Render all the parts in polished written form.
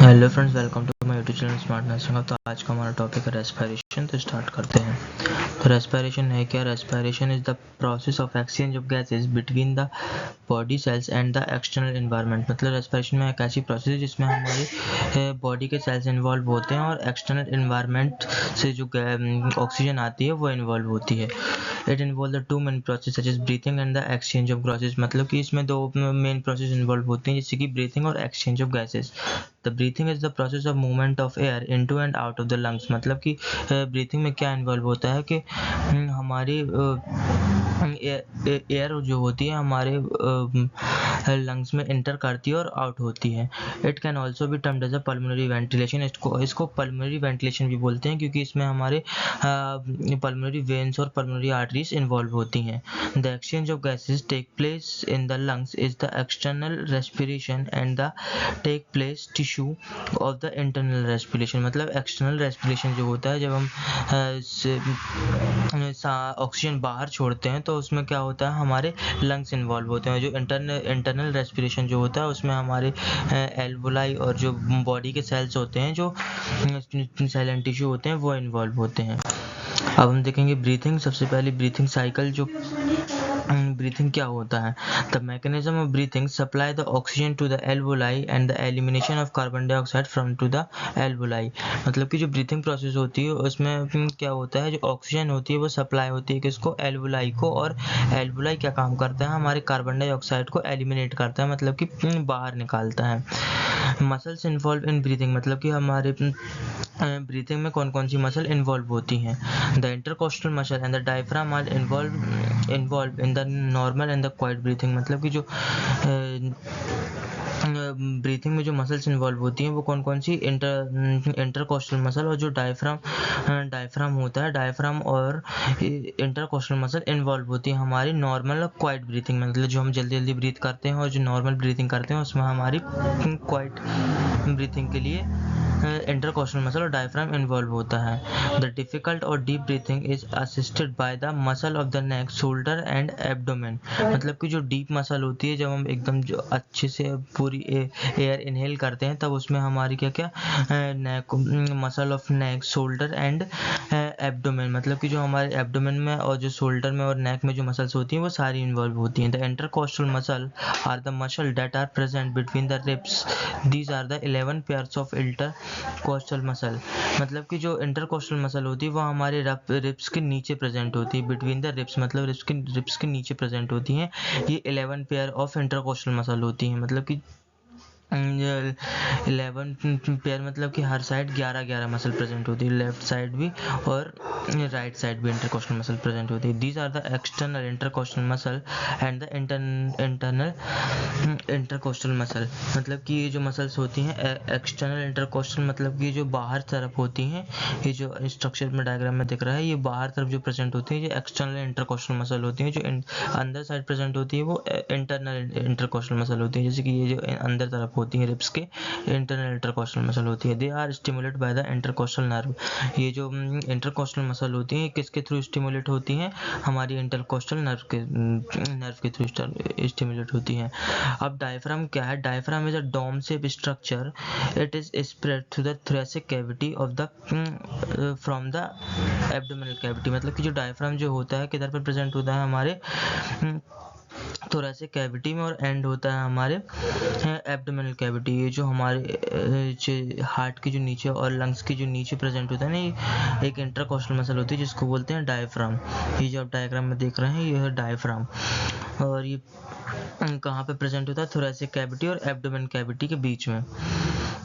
Hello friends, welcome to my YouTube channel smart nursing. तो आज का हमारा टॉपिक है रेस्पिरेशन। तो स्टार्ट करते हैं। तो रेस्पिरेशन है क्या? Respiration is the process of exchange of gases between the body cells and the external environment. मतलब रेस्पिरेशन में एक ऐसी प्रोसेस है जिसमें हमारे बॉडी के सेल्स इन्वॉल्व होते हैं और एक्सटर्नल एनवायरनमेंट से जो ऑक्सीजन आती है वो इन्वॉल्व होती है। It involve the two main process such as breathing and the exchange of gases. मतलब कि इसमें दो मेन प्रोसेस इन्वॉल्व होती हैं, जैसे कि ब्रीथिंग और exchange of gases. The breathing is the process of movement of air into and out of the lungs. मतलब कि ब्रीथिंग में क्या इन्वॉल्व होता है कि हमारी एयर जो होती है हमारे लंग्स में इंटर करती है और आउट होती है। इट कैन ऑल्सो भी termed as a pulmonary ventilation. इसको पल्मोनरी वेंटिलेशन भी बोलते हैं, क्योंकि इसमें हमारे पल्मोनरी वेन्स और पल्मोनरी आर्टरीज इन्वॉल्व होती हैं। The exchange of gases take place in the lungs is the external respiration and the take place tissue of the internal respiration. मतलब एक्सटर्नल रेस्पिरेशन जो होता है, जब हम ऑक्सीजन बाहर छोड़ते हैं तो उसमें क्या होता है, हमारे लंग्स इन्वॉल्व होते हैं। जो इंटरनल रेस्पिरेशन जो होता है उसमें हमारे एल्वोलाई और जो बॉडी के सेल्स होते हैं, जो सेल एंड टिश्यू होते हैं, वो इन्वॉल्व होते हैं। अब हम देखेंगे ब्रीथिंग। सबसे पहले ब्रीथिंग साइकिल, जो ब्रीथिंग क्या होता है। The mechanism of breathing supply the oxygen to the alveoli and the elimination of carbon dioxide from to the alveoli. मतलब कि जो ब्रीथिंग प्रोसेस होती है उसमें क्या होता है, जो ऑक्सीजन होती है वो सप्लाई होती है किसको, एल्वोलाई को। और एल्वोलाई क्या काम करता है, हमारे कार्बन डाइऑक्साइड को एलिमिनेट करता है, मतलब कि बाहर निकालता है। मसल्स इन्वॉल्व इन ब्रीथिंग, मतलब कि हमारे ब्रीथिंग में कौन कौन सी मसल इन्वॉल्व होती हैं। The intercostal muscle and the diaphragm are involve in the normal and the quiet breathing. मतलब कि जो ब्रीथिंग में जो मसल्स इन्वॉल्व होती हैं वो कौन कौन सी, इंटरकोस्टल मसल और जो डायफ्राम होता है, डायफ्राम और इंटरकोस्टल मसल इन्वॉल्व होती है हमारी नॉर्मल और क्वाइट ब्रीथिंग में। मतलब जो हम जल्दी जल्दी ब्रीथ करते हैं और जो नॉर्मल ब्रीथिंग करते हैं उसमें हमारी क्वाइट ब्रीथिंग के लिए इंटरकोस्टल मसल और डायफ्राम इन्वॉल्व होता है। द डिफिकल्ट और deep breathing is assisted by the muscle of the neck, shoulder and abdomen. मतलब कि जो डीप मसल होती है, जब हम एकदम जो अच्छे से पूरी एयर इनहेल करते हैं तब उसमें हमारी क्या क्या neck, muscle of neck, shoulder and abdomen. मतलब कि जो हमारे एब्डोमेन में और जो शोल्डर में और नेक में जो मसल्स होती हैं वो सारी इन्वॉल्व होती हैं। The intercostal muscle are the muscle that are present between the ribs. These are the 11 pairs of intercostal muscle. मतलब कि जो इंटरकोस्टल मसल होती है वो हमारे रिब्स के नीचे प्रेजेंट होती है। बिटवीन द रिब्स मतलब रिब्स के नीचे प्रेजेंट होती हैं। ये 11 पेयर ऑफ इंटरकोस्टल मसल होती हैं। मतलब कि 11 पेयर, मतलब कि हर साइड 11 मसल प्रेजेंट होती है, लेफ्ट साइड भी और राइट साइड भी इंटरकोस्टल मसल प्रेजेंट होती है। These are the external intercostal muscle and the internal intercostal muscle. मतलब कि ये जो मसल्स होती हैं एक्सटर्नल इंटरकोस्टल, मतलब कि जो बाहर तरफ होती हैं, ये जो स्ट्रक्चर में डायग्राम में दिख रहा है, ये बाहर तरफ जो प्रेजेंट होती है ये एक्सटर्नल इंटरकोस्टल मसल होती हैं। जो अंदर साइड प्रेजेंट होती है वो इंटरनल इंटरकोस्टल मसल होती है। जैसे कि ये जो अंदर तरफ होती है रिब्स के, इंटरनल इंटरकोस्टल मसल होती है। They are stimulate by the intercostal nerve. ये जो इंटरकोस्टल मसल होती हैं किसके थ्रू स्टिमुलेट होती हैं, हमारी इंटरकोस्टल नर्व के थ्रू स्टिमुलेट होती हैं। अब डायफ्राम क्या है? Diaphragm is a dome shape structure. It is spread through the thoracic cavity of the from the abdominal cavity. मतलब कि जो डायफ्राम जो होता है किधर पर प्रेजेंट होता है, हमारे थोरैसिक कैविटी में, और एंड होता है हमारे एब्डोमिनल कैविटी। ये जो हमारे हार्ट की जो नीचे और लंग्स की जो नीचे प्रेजेंट होता है ना, ये एक इंटरकोस्टल मसल होती है जिसको बोलते हैं डायफ्राम। ये जो आप डायग्राम में देख रहे हैं ये है डायफ्राम। और ये कहाँ पे प्रेजेंट होता है, थोरैसिक कैविटी और एब्डोमेन कैविटी के बीच में।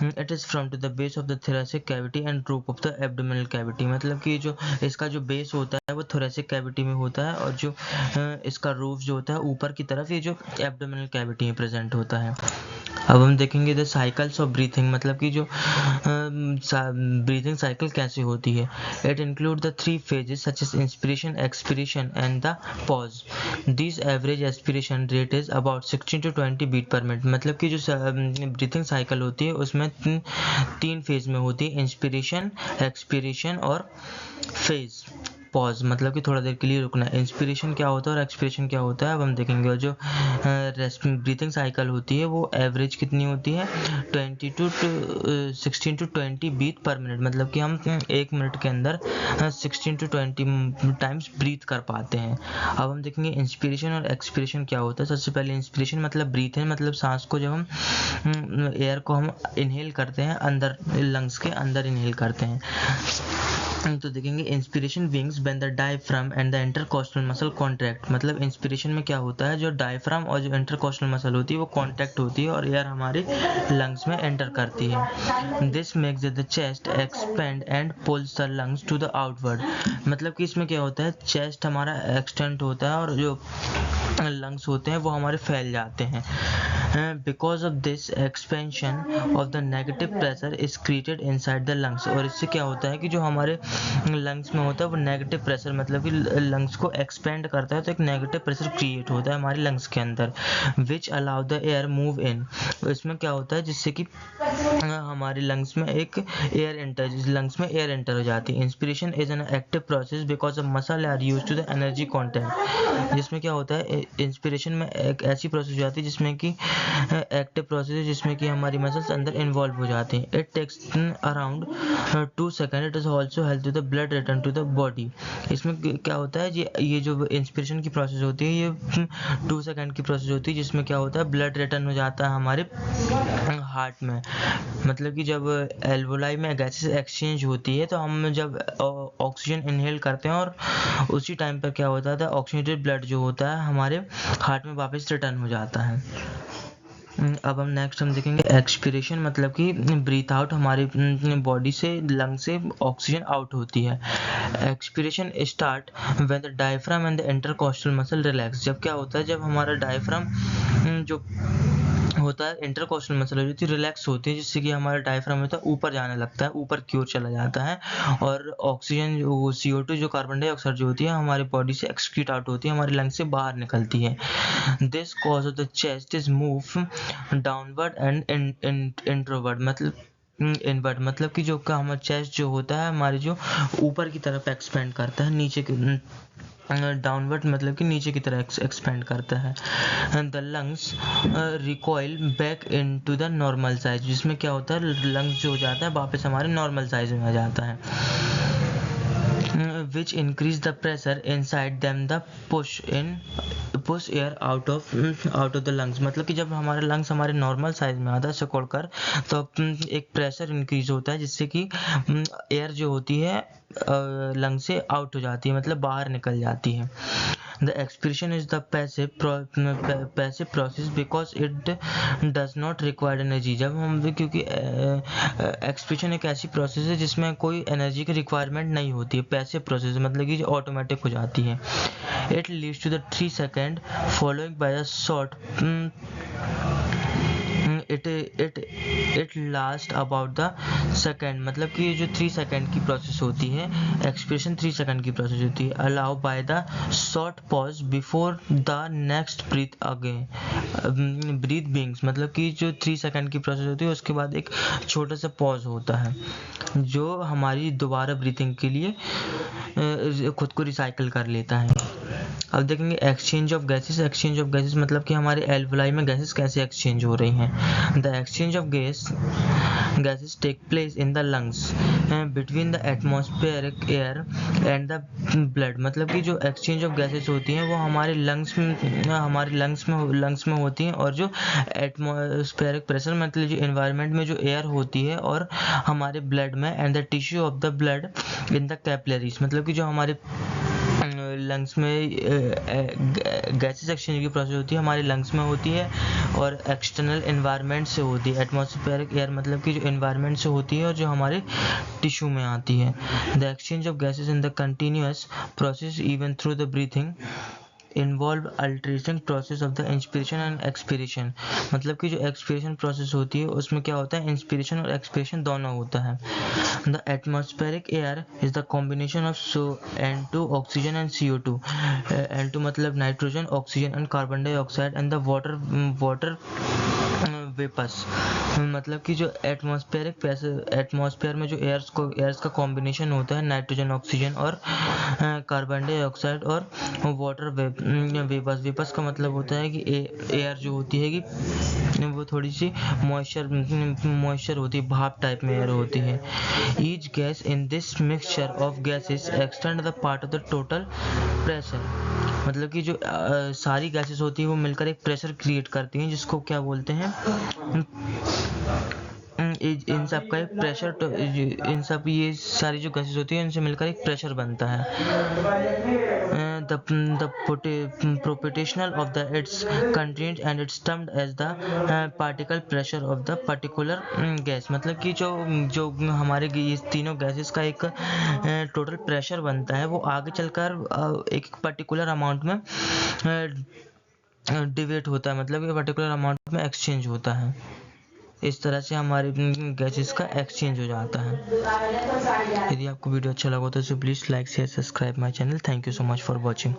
It is from to the base of the thoracic cavity and roof of the abdominal cavity. मतलब कि जो इसका जो बेस होता है वो थोरैसिक कैविटी में होता है, और जो इसका रूफ जो होता है ऊपर की तरफ, ये जो एब्डोमिनल कैविटी में प्रेजेंट होता है। अब हम देखेंगे द साइकिल्स ऑफ ब्रीथिंग। मतलब कि जो ब्रीथिंग साइकिल कैसे होती है। It include the 3 phases such as inspiration, expiration and the pause. This average expiration rate is about 16 to 20 beat per minute. मतलब कि जो ब्रीथिंग साइकिल होती है उसमें 3 फेज में होती है, इंस्पिरेशन, एक्सपिरेशन और फेज। पॉज मतलब कि थोड़ा देर के लिए रुकना। इंस्पिरेशन क्या होता है और एक्सपिरेशन क्या होता है अब हम देखेंगे। और जो ब्रीथिंग साइकिल होती है वो एवरेज कितनी होती है 16 to 20 बीट पर मिनट, मतलब कि हम 1 मिनट के अंदर 16 to 20 टाइम्स ब्रीथ कर पाते हैं। अब हम देखेंगे इंस्पिरेशन और एक्सपिरेशन क्या होता है। सबसे पहले इंस्पिरेशन मतलब ब्रीथ है, मतलब सांस को जब हम एयर को हम इनहेल करते हैं, अंदर लंग्स के अंदर इनहेल करते हैं। तो देखेंगे inspiration wings when the diaphragm and the intercostal muscle contract, मतलब इंस्पिरेशन में क्या होता है, जो डायफ्राम और जो इंटरकोस्टल मसल होती है वो कॉन्ट्रैक्ट होती है और एयर हमारे लंग्स में एंटर करती है। This makes the chest expand and pulls the lungs to the outward, मतलब कि इसमें क्या होता है, चेस्ट हमारा एक्सटेंड होता है और जो लंग्स होते हैं वो हमारे फैल जाते हैं। Because of this expansion of the negative pressure is created inside the lungs, और इससे क्या होता है कि जो हमारे लंग्स में होता है वो नेगेटिव प्रेशर, मतलब कि लंग्स को एक्सपेंड करता है तो एक नेगेटिव प्रेशर क्रिएट होता है हमारे लंग्स के अंदर, which allow the air move in. तो इसमें क्या होता है जिससे कि हमारे लंग्स में एक एयर एंटर, लंग्स में एयर एंटर हो जाती है। Inspiration is an active process because of muscle are use to the energy content, जिसमें क्या होता है इंस्पिरेशन में एक ऐसी प्रोसेस हो जाती है जिसमें कि एक्टिव प्रोसेस है जिसमें कि हमारी मसल्स अंदर इन्वॉल्व हो जाती हैं। It takes around 2 second, it is also help to the blood return to the body. इसमें क्या होता है ये जो इंस्पिरेशन की प्रोसेस होती है ये 2 सेकेंड की प्रोसेस होती है जिसमें क्या होता है ब्लड रिटर्न हो जाता है हमारे हार्ट में, मतलब कि जब एल्वोलाई में गैसेस एक्सचेंज होती है तो हम जब ऑक्सीजन इनहेल करते हैं और उसी टाइम पर क्या होता है ऑक्सीजनेटेड ब्लड जो होता है हमारे हार्ट में वापस रिटर्न हो जाता है। अब हम देखेंगे एक्सपिरेशन, मतलब कि ब्रीथ आउट, हमारी बॉडी से लंग से ऑक्सीजन आउट होती है। Expiration start when the diaphragm and the intercostal muscle relax, जब क्या होता है जब हमारा डायफ्राम जो होता है इंटरकोस्टल मसल होती है रिलैक्स होती है, जिससे कि हमारा डायफ्राम होता है ऊपर जाने लगता है, ऊपर की ओर चला जाता है और ऑक्सीजन जो CO2 जो कार्बन डाइऑक्साइड जो होती है हमारी बॉडी से एक्सक्रीट आउट होती है, हमारे लंग्स से बाहर निकलती है। This cause of the chest is move downward and introvert, मतलब इनवर्ट, मतलब कि जो का हमारा चेस्ट जो होता है हमारे जो ऊपर की तरफ एक्सपेंड करता है, नीचे की डाउनवर्ड मतलब कि नीचे की तरह एक्सपेंड करता है। The lungs recoil back into the normal size, जिसमें क्या होता है लंग्स जो हो जाता है वापस हमारे नॉर्मल साइज में आ जाता है। which increase the pressure inside them, the push air out of the lungs, मतलब कि जब हमारा लंग्स हमारे नॉर्मल साइज में आता है सिकुड़कर तो एक प्रेशर इंक्रीज होता है जिससे कि एयर जो होती है लंग से आउट हो जाती है, मतलब बाहर निकल जाती है। The expiration is the passive process because it does not require energy, जब हम क्योंकि एक्सपिरेशन एक ऐसी प्रोसेस है जिसमें कोई एनर्जी की रिक्वायरमेंट नहीं होती है, पैसिव प्रोसेस मतलब कि ऑटोमेटिक हो जाती है। It leads to the 3 second following by a short it last about the second, मतलब कि ये जो 3 सेकेंड की प्रोसेस होती है एक्सप्रेशन 3 सेकेंड की प्रोसेस होती है। Allow by the short pause before the next breath again breath begins, मतलब कि जो 3 सेकेंड की प्रोसेस होती है उसके बाद एक छोटा सा पॉज होता है जो हमारी दोबारा ब्रीथिंग के लिए खुद को रिसाइकिल कर लेता है। अब देखेंगे exchange of gases. Exchange of gases मतलब कि हमारे एल्वोलाई में गैसेस कैसे एक्सचेंज हो रही हैं। The exchange of gases take place in the lungs between the atmospheric air and the blood, मतलब कि जो एक्सचेंज ऑफ गैसेस होती हैं वो हमारे लंग्स में होती हैं और जो एटमॉस्फेरिक प्रेशर मतलब जो एनवायरनमेंट में जो एयर होती है और हमारे ब्लड में and the tissue of the blood in the capillaries, मतलब कि जो हमारे लंग्स में गैसेस एक्सचेंज की प्रोसेस होती है हमारे लंग्स में होती है और एक्सटर्नल एनवायरनमेंट से होती है। एटमॉस्फेरिक एयर मतलब कि जो एनवायरनमेंट से होती है और जो हमारे टिश्यू में आती है। The exchange of gases in the continuous process even through the breathing involve alteration process of the inspiration and expiration, मतलब कि जो एक्सपिरेशन प्रोसेस होती है उसमें क्या होता है इंस्पिरेशन और एक्सपिरेशन दोनों होता है। The atmospheric air is the combination of N2 oxygen and CO2, N2 मतलब nitrogen, oxygen and carbon dioxide and the water vapours, मतलब कि जो एटमॉस्फेयर में जो एयर्स का कॉम्बिनेशन होता है, नाइट्रोजन, ऑक्सीजन और कार्बन डाइऑक्साइड और वाटर वेपर्स का मतलब होता है कि एयर जो होती है कि वो थोड़ी सी मॉइस्चर होती है, भाप टाइप में एयर होती है। Each gas in this mixture of gases extend the part of the total pressure, मतलब कि जो सारी गैसेस होती है वो मिलकर एक प्रेशर क्रिएट करती हैं, जिसको क्या बोलते हैं, इन सब का एक प्रेशर, ये सारी जो गैसेस होती है इनसे मिलकर एक प्रेशर बनता है। the proputational of the its content and it's termed as the particle pressure of the particular gas, मतलब कि जो हमारे ये तीनों गैसेस का एक टोटल प्रेशर बनता है, वो आगे चलकर एक पर्टिकुलर अमाउंट में डिवेट होता है, मतलब कि पर्टिकुलर अमाउंट में एक्सचेंज होता है। इस तरह से हमारे गैसेस का एक्सचेंज हो जाता है। यदि आपको वीडियो अच्छा लगा तो please like share subscribe my channel. Thank you so much for watching.